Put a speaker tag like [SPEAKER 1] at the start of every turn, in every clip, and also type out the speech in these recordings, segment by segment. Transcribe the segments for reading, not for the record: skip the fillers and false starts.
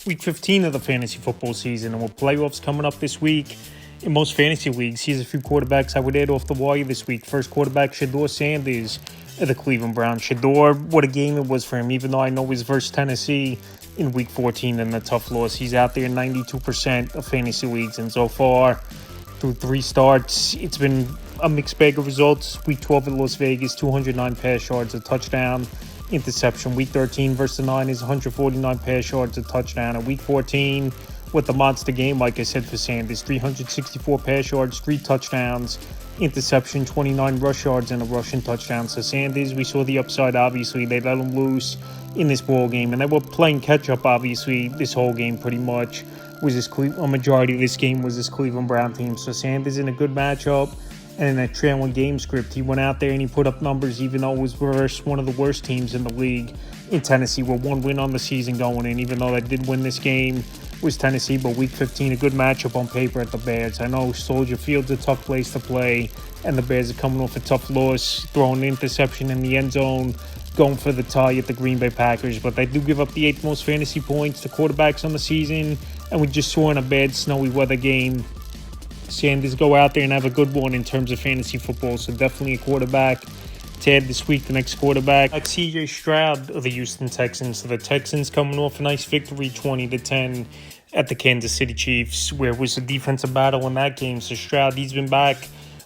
[SPEAKER 1] Week 15 of the fantasy football season, and with playoffs coming up this week in most fantasy leagues, here's a few quarterbacks I would add off the wire this week. First quarterback, Shedeur Sanders of the Cleveland Browns. Shedeur, what a game it was for him, even though I know he's versus Tennessee in Week 14 and a tough loss. He's out there in 92% of fantasy leagues, and so far, through 3 starts, it's been a mixed bag of results. Week 12 at Las Vegas, 209 pass yards, a touchdown, interception. Week 13 versus the Niners, 149 pass yards, a touchdown. And Week 14 with the monster game, like I said, for Sanders, 364 pass yards, 3 touchdowns, interception, 29 rush yards, and a rushing touchdown. So Sanders, we saw the upside, obviously. They let him loose in this ball game, and they were playing catch-up, obviously, this whole game pretty much. A majority of this game was this Cleveland Brown team. So Sanders in a good matchup. And in a trailing game script, he went out there and he put up numbers, even though it was versus one of the worst teams in the league in Tennessee, with 1 win on the season going in. Even though they did win this game, was Tennessee, but Week 15, a good matchup on paper at the Bears. I know Soldier Field's a tough place to play, and the Bears are coming off a tough loss, throwing an interception in the end zone, going for the tie at the Green Bay Packers. But they do give up the 8th most fantasy points to quarterbacks on the season, and we just saw in a bad snowy weather game Sanders go out there and have a good one in terms of fantasy football. So definitely a quarterback to add this week. The next quarterback, like C.J. Stroud of the Houston Texans. So the Texans coming off a nice victory, 20-10 at the Kansas City Chiefs, where it was a defensive battle in that game. So Stroud, he's been back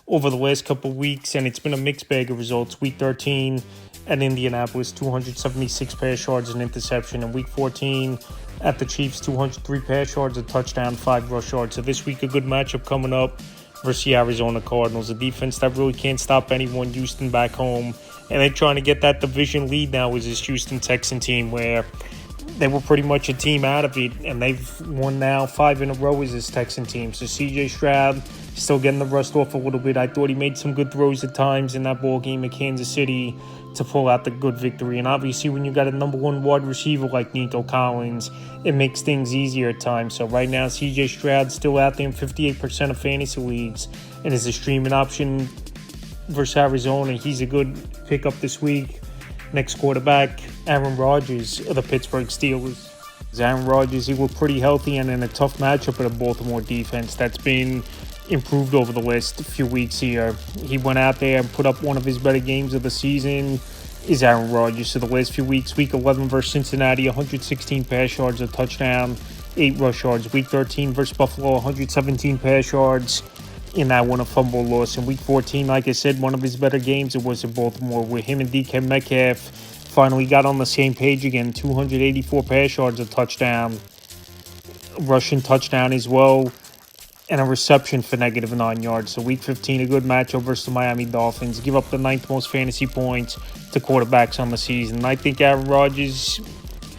[SPEAKER 1] over the last couple of weeks, and it's been a mixed bag of results. Week 13 at Indianapolis, 276 pass yards and interception. And Week 14 at the Chiefs, 203 pass yards, a touchdown, 5 rush yards. So this week, a good matchup coming up versus the Arizona Cardinals, a defense that really can't stop anyone. Houston back home, and they're trying to get that division lead now with this Houston Texan team, where they were pretty much a team out of it, and they've won now 5 in a row as this Texan team. So C.J. Stroud still getting the rust off a little bit. I thought he made some good throws at times in that ball game at Kansas City to pull out the good victory. And obviously, when you got a number 1 wide receiver like Nico Collins, it makes things easier at times. So right now, C.J. Stroud's still out there in 58% of fantasy leagues, and is a streaming option versus Arizona. He's a good pickup this week. Next quarterback, Aaron Rodgers of the Pittsburgh Steelers. Aaron Rodgers, he was pretty healthy and in a tough matchup of the Baltimore defense that's been improved over the last few weeks here. He went out there and put up one of his better games of the season, is Aaron Rodgers. So the last few weeks, Week 11 versus Cincinnati, 116 pass yards, a touchdown, 8 rush yards. Week 13 versus Buffalo, 117 pass yards. In that one, a fumble loss. In Week 14, like I said, one of his better games, it was in Baltimore, where him and DK Metcalf finally got on the same page again. 284 pass yards, a touchdown, rushing touchdown as well, and a reception for -9 yards. So Week 15, a good matchup versus the Miami Dolphins. Give up the 9th most fantasy points to quarterbacks on the season. And I think Aaron Rodgers,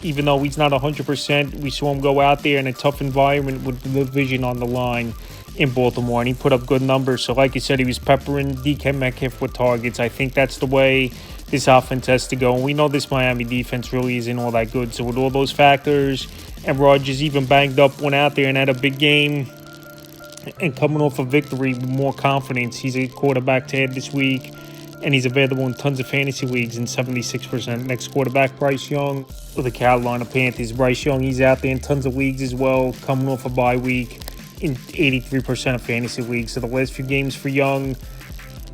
[SPEAKER 1] even though he's not 100%, we saw him go out there in a tough environment with the division on the line in Baltimore, and he put up good numbers. So like you said, he was peppering DK Metcalf with targets. I think that's the way this offense has to go. And we know this Miami defense really isn't all that good. So with all those factors, and Rodgers even banged up, went out there and had a big game, and coming off a victory with more confidence, he's a quarterback to add this week. And he's available in tons of fantasy leagues in 76%. Next quarterback, Bryce Young of the Carolina Panthers. Bryce Young, he's out there in tons of leagues as well, coming off a bye week in 83% of fantasy leagues. So the last few games for Young,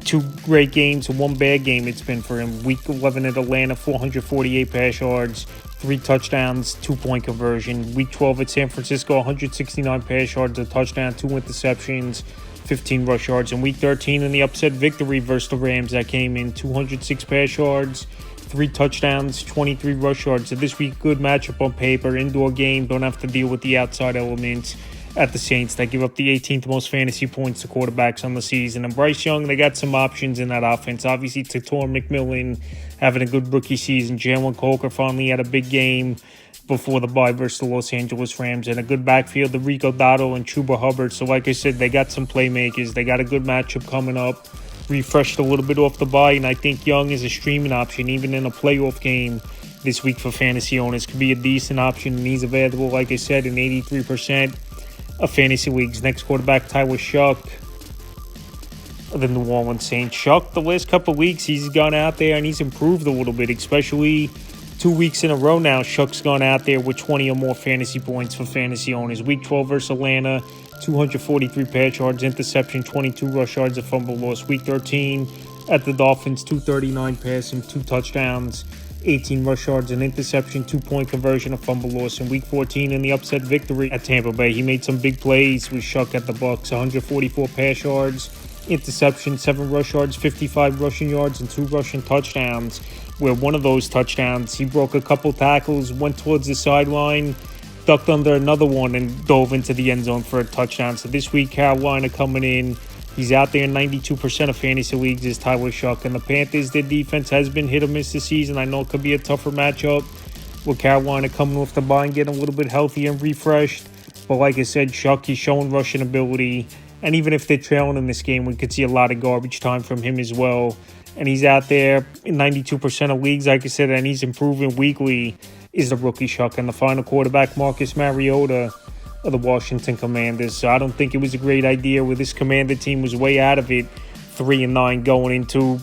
[SPEAKER 1] 2 great games and 1 bad game it's been for him. Week 11 at Atlanta, 448 pass yards, 3 touchdowns, 2-point conversion. Week 12 at San Francisco, 169 pass yards, a touchdown, 2 interceptions, 15 rush yards. And Week 13 in the upset victory versus the Rams that came in, 206 pass yards, 3 touchdowns, 23 rush yards. So this week, good matchup on paper, indoor game, don't have to deal with the outside elements at the Saints. They give up the 18th most fantasy points to quarterbacks on the season. And Bryce Young, they got some options in that offense. Obviously, Tator McMillan having a good rookie season. Jalen Coker finally had a big game before the bye versus the Los Angeles Rams. And a good backfield, the Rico Dotto and Chuba Hubbard. So like I said, they got some playmakers. They got a good matchup coming up. Refreshed a little bit off the bye. And I think Young is a streaming option, even in a playoff game this week for fantasy owners. Could be a decent option. And he's available, like I said, in 83% of fantasy leagues. Next quarterback, Tyler Shuck of the New Orleans Saints. Shuck, the last couple of weeks, he's gone out there and he's improved a little bit, especially 2 weeks in a row now, Shuck's gone out there with 20 or more fantasy points for fantasy owners. Week 12 versus Atlanta, 243 pass yards, interception, 22 rush yards, a fumble loss. Week 13 at the Dolphins, 239 passing, 2 touchdowns, 18 rush yards, an interception, 2-point conversion, a fumble loss. In Week 14 in the upset victory at Tampa Bay, he made some big plays with Shuck at the Bucs, 144 pass yards, interception, 7 rush yards, 55 rushing yards, and 2 rushing touchdowns, where one of those touchdowns, he broke a couple tackles, went towards the sideline, ducked under another one, and dove into the end zone for a touchdown. So this week, Carolina coming in, he's out there in 92% of fantasy leagues, is tied with Shuck. And the Panthers, their defense has been hit or miss this season. I know it could be a tougher matchup with Carolina coming off the bye and getting a little bit healthy and refreshed. But like I said, Shuck, he's showing rushing ability. And even if they're trailing in this game, we could see a lot of garbage time from him as well. And he's out there in 92% of leagues, like I said, and he's improving weekly, is the rookie Shuck. And the final quarterback, Marcus Mariota of the Washington Commanders. So I don't think it was a great idea where this Commander team was way out of it, 3-9 going into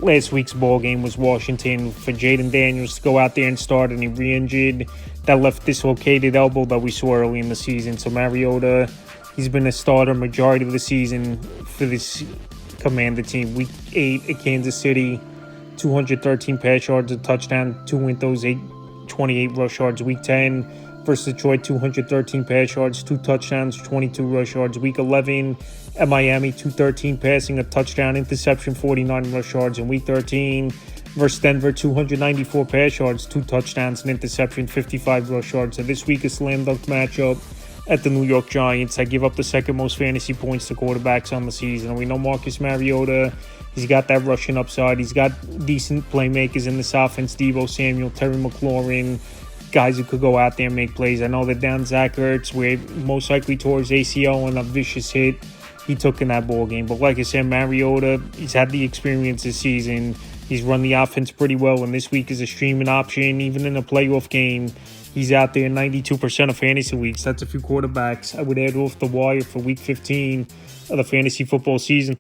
[SPEAKER 1] last week's ball game was Washington, for Jaden Daniels to go out there and start, and he re-injured that left dislocated elbow that we saw early in the season. So Mariota, he's been a starter majority of the season for this Commander team. Week 8 at Kansas City, 213 pass yards, a touchdown, 2 windows, 28 rush yards. Week 10 versus Detroit, 213 pass yards, 2 touchdowns, 22 rush yards. Week 11 at Miami, 213 passing, a touchdown, interception, 49 rush yards. And Week 13 versus Denver, 294 pass yards, 2 touchdowns, an interception, 55 rush yards. So this week a slam dunk matchup at the New York Giants. I give up the second most fantasy points to quarterbacks on the season. We know Marcus Mariota, he's got that rushing upside. He's got decent playmakers in this offense, Deebo Samuel, Terry McLaurin, guys who could go out there and make plays. I know they're down Zach Ertz, where most likely towards ACL and a vicious hit he took in that ball game. But like I said, Mariota, he's had the experience this season. He's run the offense pretty well, and this week is a streaming option. Even in a playoff game, he's out there in 92% of fantasy leagues. That's a few quarterbacks I would add off the wire for Week 15 of the fantasy football season.